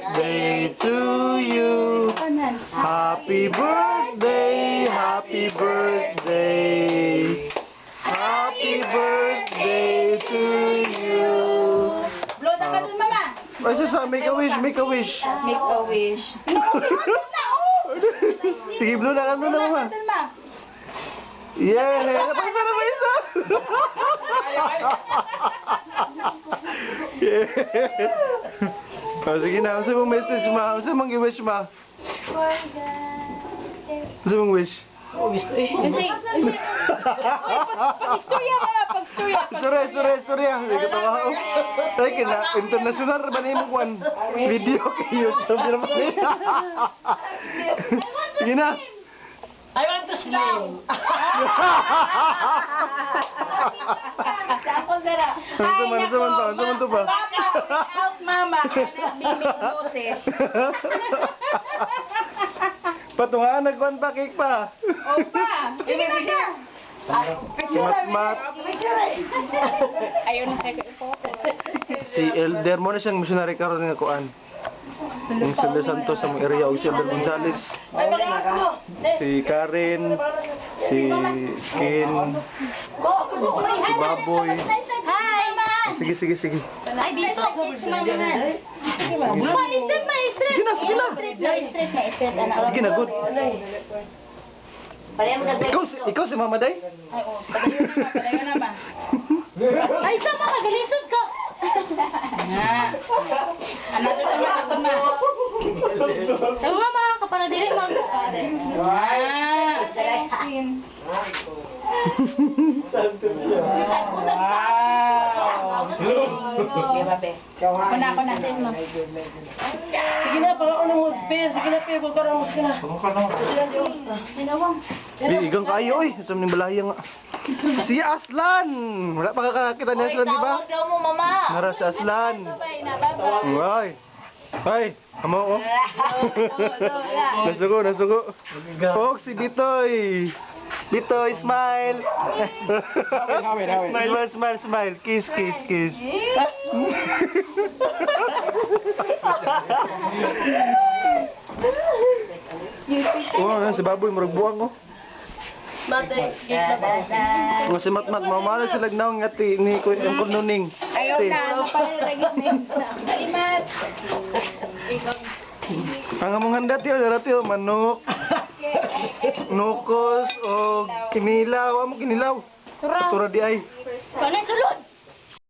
birthday to you. Happy birthday, happy birthday. Happy birthday to you. Blow na ka dun, mama. Basta sa make a wish, make a wish. Make a wish. Sige, blow na ka na mama. Yeah, napasa na ba isa? Yeah. Oh, sige na, gusto mong message ma? Gusto mong i-wish ma? Gusto mong wish? Gusto eh. Pag-istorya ka na, pag-istorya. Istorya. Hindi ko tawa ako. Ay, kina, international ba na yung kwan? Video kay YouTube. Sige na. I want to slim. Ano man to ba? Out, mama. Bibig boses. Patungan, nagkwan pa, cake pa. Opa. Mat. Ayaw na kayo po. Si Elder mo na siyang missionary karon nga kuan. Yung Silvio Santos sa mga area o si Elder Gonzales. Si Karen, si Ken, si Baboy. Hi, ma. Sige. Ay, dito. Sige na. Sige na, good. Ikaw si Mama Day? Ay, oh, padayon na, ma. Ay, sama ka, galisod ka. Anak na naman ako, ma. Sabi nga, ma, kapara dili mag... Kuna ako natin, ma. Sige na, pangako na mo, Pe. Sige na, Pe. Huwag ka na, sige na. Igang kayo, oy. Sa mga balaya nga. Si Aslan! Wala pa kakakita ni Aslan, di ba? Tawag daw mo, mama. Nara si Aslan. Ay! Ay! Amo, oh. Nasugo. Oh, si Bitoy. Bitoy, smile. Smile. Kiss. Oh, si Baboy, maragbuang, oh. Mate, git na ba? Si Matmat, mamala sila naong ngati ni Kuya Kununing. Ayaw na, mapalagit na yun. Alimat. Ang among handa tiyo, manok, nukos, o kinilaw. Amo kinilaw. Tura di ay. Paano sulod?